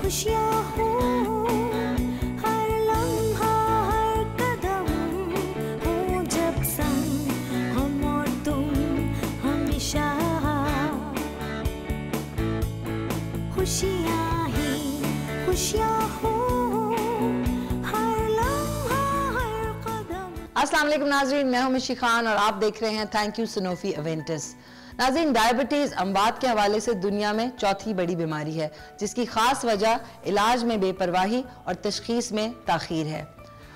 खुशियाँ हो हर लम्हा हर कदम हो जब संग हम और तुम हमेशा खुशियाँ ही खुशियाँ हो हर लम्हा हर कदम। अस्सलाम वालेकुम नाज़रीन, मैं हूं मिशी खान और आप देख रहे हैं थैंक यू सनोफी अवेंटिस। नाज़रीन, डायबिटीज़ अमवात के हवाले से दुनिया में चौथी बड़ी बीमारी है जिसकी ख़ास वजह इलाज में बेपरवाही और तशख़ीस में ताख़ीर है।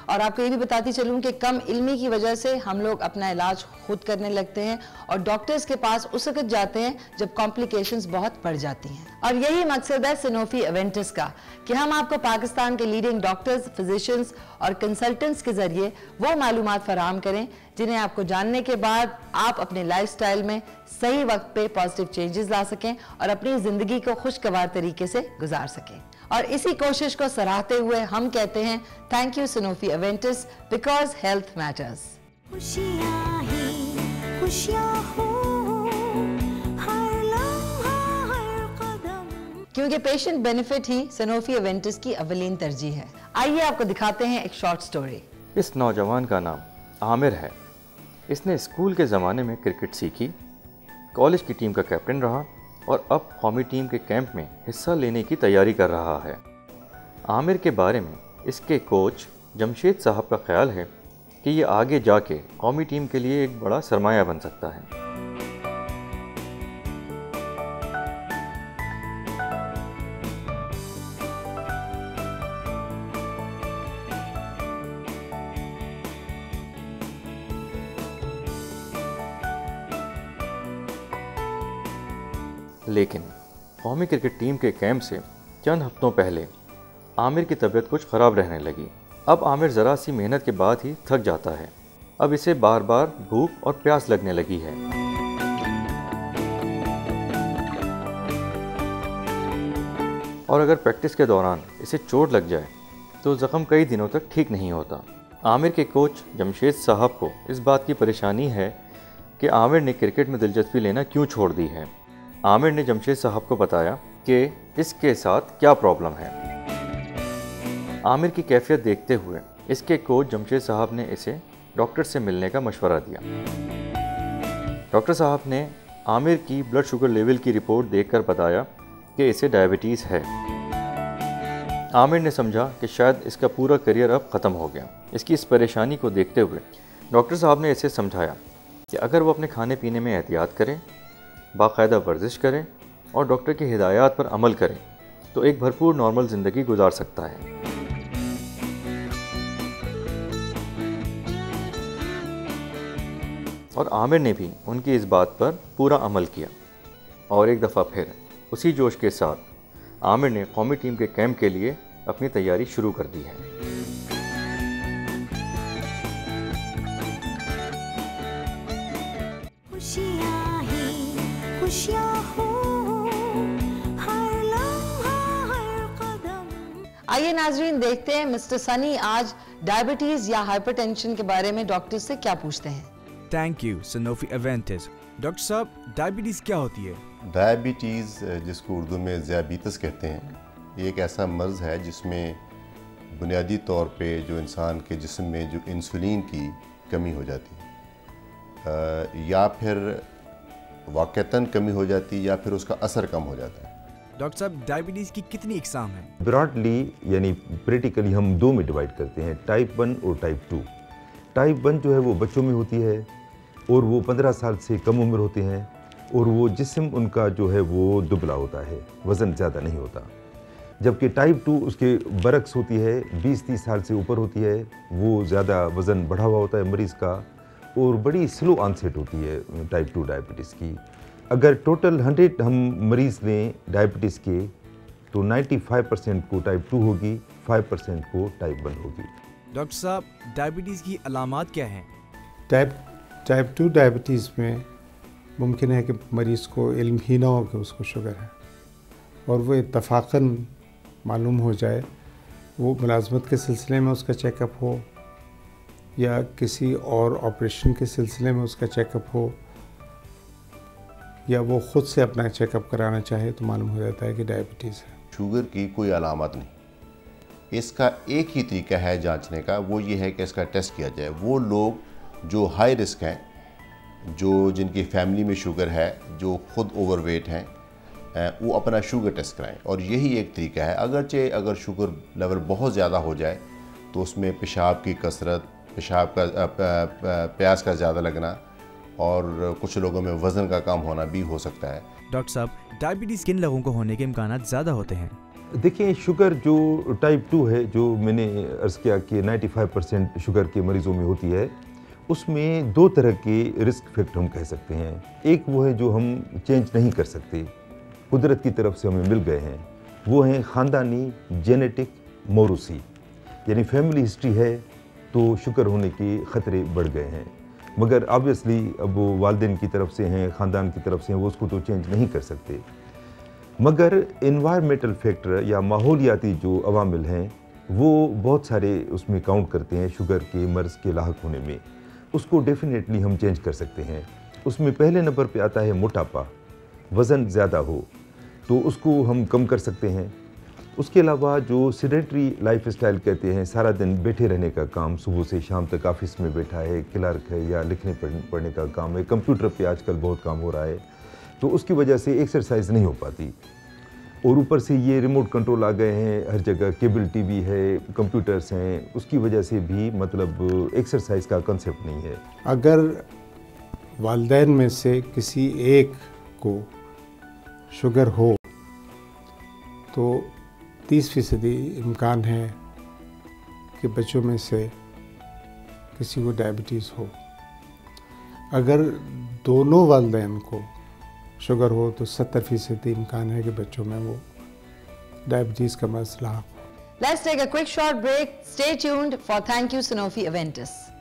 और आपको ये भी बताती चलूँ कि कम इल्मी की वजह से हम लोग अपना इलाज खुद करने लगते हैं और डॉक्टर्स के पास उस वक्त जाते हैं जब कॉम्प्लिकेशंस बहुत बढ़ जाती हैं। और यही मकसद है सनोफी अवेंटिस का कि हम आपको पाकिस्तान के लीडिंग डॉक्टर्स, फिजिशियंस और कंसल्टेंट्स के ज़रिए वो मालूमात फराहम करें जिन्हें आपको जानने के बाद आप अपने लाइफस्टाइल में सही वक्त पे पॉजिटिव चेंजेस ला सकें और अपनी ज़िंदगी को खुशगवार तरीके से गुजार सकें। और इसी कोशिश को सराहते हुए हम कहते हैं thank you Sanofi Aventis, because health matters. खुशियाँ ही खुशियाँ हो हर लम्हा हर कदम। क्योंकि पेशेंट बेनिफिट ही सनोफी अवेंटिस की अवलीन तरजीह है। आइए आपको दिखाते हैं एक शॉर्ट स्टोरी। इस नौजवान का नाम आमिर है। इसने स्कूल के ज़माने में क्रिकेट सीखी, कॉलेज की टीम का कैप्टन रहा और अब कौमी टीम के कैंप में हिस्सा लेने की तैयारी कर रहा है। आमिर के बारे में इसके कोच जमशेद साहब का ख्याल है कि ये आगे जाके कौमी टीम के लिए एक बड़ा सरमाया बन सकता है। लेकिन कौमी क्रिकेट टीम के कैंप से चंद हफ्तों पहले आमिर की तबीयत कुछ ख़राब रहने लगी। अब आमिर ज़रा सी मेहनत के बाद ही थक जाता है। अब इसे बार बार भूख और प्यास लगने लगी है। और अगर प्रैक्टिस के दौरान इसे चोट लग जाए तो ज़ख्म कई दिनों तक ठीक नहीं होता। आमिर के कोच जमशेद साहब को इस बात की परेशानी है कि आमिर ने क्रिकेट में दिलचस्पी लेना क्यों छोड़ दी है। आमिर ने जमशेद साहब को बताया कि इसके साथ क्या प्रॉब्लम है। आमिर की कैफियत देखते हुए इसके कोच जमशेद साहब ने इसे डॉक्टर से मिलने का मशवरा दिया। डॉक्टर साहब ने आमिर की ब्लड शुगर लेवल की रिपोर्ट देखकर बताया कि इसे डायबिटीज़ है। आमिर ने समझा कि शायद इसका पूरा करियर अब ख़त्म हो गया। इसकी इस परेशानी को देखते हुए डॉक्टर साहब ने इसे समझाया कि अगर वो अपने खाने पीने में एहतियात करें, बाकायदा वर्जिश करें और डॉक्टर की हिदायत पर अमल करें तो एक भरपूर नॉर्मल ज़िंदगी गुजार सकता है। और आमिर ने भी उनकी इस बात पर पूरा अमल किया और एक दफ़ा फिर उसी जोश के साथ आमिर ने कौमी टीम के कैंप के लिए अपनी तैयारी शुरू कर दी है। खुशियाँ ही खुशियाँ हो हर लम्हा हर कदम। आइए नाजरीन, देखते हैं मिस्टर सनी आज डायबिटीज़ या हाइपरटेंशन के बारे में डॉक्टर से क्या पूछते हैं। Thank you Sanofi Aventis. Doctor साहब, डायबिटीज़ क्या होती है? डायबिटीज़ जिसको उर्दू में ज़ियाबीतस कहते हैं, ये एक ऐसा मर्ज़ है जिसमें बुनियादी तौर पे जो इंसान के जिस्म में जो इंसुलिन की कमी हो जाती है या फिर वाक़तन कमी हो जाती है या फिर उसका असर कम हो जाता है। डॉक्टर साहब, डायबिटीज़ की कितनी इकसाम है? ब्रॉडली यानी प्रैक्टिकली हम दो में डिवाइड करते हैं, टाइप 1 और टाइप 2। टाइप 1 जो है वो बच्चों में होती है और वो 15 साल से कम उम्र होते हैं और वो जिस्म उनका जो है वो दुबला होता है, वज़न ज़्यादा नहीं होता। जबकि टाइप 2 उसके बरक्स होती है, 20-30 साल से ऊपर होती है, वो ज़्यादा वज़न बढ़ा हुआ होता है मरीज़ का और बड़ी स्लो ऑनसेट होती है टाइप 2 डायबिटीज़ की। अगर टोटल 100 हम मरीज़ लें डायबिटीज़ के तो 95% को टाइप 2 होगी, 5% को टाइप 1 होगी। डॉक्टर साहब, डायबिटीज़ की अलामात क्या हैं? टाइप 2 डायबिटीज़ में मुमकिन है कि मरीज़ को इल्म ही ना हो कि उसको शुगर है और वो इत्तफ़ाक़न मालूम हो जाए, वो मुलाज़मत के सिलसिले में उसका चेकअप हो या किसी और ऑपरेशन के सिलसिले में उसका चेकअप हो या वो ख़ुद से अपना चेकअप कराना चाहे तो मालूम हो जाता है कि डायबिटीज़ है। शुगर की कोई अलामत नहीं। इसका एक ही तरीका है जांचने का, वो ये है कि इसका टेस्ट किया जाए। वो लोग जो हाई रिस्क हैं, जो जिनकी फैमिली में शुगर है, जो ख़ुद ओवरवेट हैं, वो अपना शुगर टेस्ट कराएं। और यही एक तरीका है। अगरचे अगर शुगर लेवल बहुत ज़्यादा हो जाए तो उसमें पेशाब की कसरत, पेशाब का प्यास का ज़्यादा लगना और कुछ लोगों में वज़न का कम होना भी हो सकता है। डॉक्टर साहब, डायबिटीज़ किन लोगों को होने के इम्कान ज़्यादा होते हैं? देखिए, शुगर जो टाइप 2 है, जो मैंने अर्ज़ किया कि 95% शुगर के मरीज़ों में होती है, उसमें दो तरह के रिस्क फैक्टर हम कह सकते हैं। एक वो है जो हम चेंज नहीं कर सकते, कुदरत की तरफ से हमें मिल गए हैं। वो हैं ख़ानदानी जेनेटिक मोरूसी, यानी फैमिली हिस्ट्री है तो शुगर होने के ख़तरे बढ़ गए हैं। मगर ऑब्वियसली अब वो वालिदैन की तरफ से हैं, ख़ानदान की तरफ से हैं, वो उसको तो चेंज नहीं कर सकते। मगर इन्वायरमेंटल फैक्टर या माहौलियाती जो अवामिल हैं वो बहुत सारे उसमें काउंट करते हैं शुगर के मर्ज़ के लाहक होने में। उसको डेफिनेटली हम चेंज कर सकते हैं। उसमें पहले नंबर पे आता है मोटापा, वज़न ज़्यादा हो तो उसको हम कम कर सकते हैं। उसके अलावा जो सेडेंटरी लाइफ स्टाइल कहते हैं, सारा दिन बैठे रहने का काम, सुबह से शाम तक ऑफिस में बैठा है, क्लर्क है या लिखने पढ़ने का काम है, कंप्यूटर पे आजकल बहुत काम हो रहा है, तो उसकी वजह से एक्सरसाइज नहीं हो पाती। और ऊपर से ये रिमोट कंट्रोल आ गए हैं, हर जगह केबल टीवी है, कंप्यूटर्स हैं, उसकी वजह से भी मतलब एक्सरसाइज का कंसेप्ट नहीं है। अगर वालिदैन में से किसी एक को शुगर हो तो 30% इम्कान है कि बच्चों में से किसी को डायबिटीज़ हो। अगर दोनों वालिदैन को शुगर हो तो 70% इम्कान है कि बच्चों में वो डायबिटीज़ का मसला हो। Let's take a quick short break. Stay tuned for Thank You Sanofi Aventis.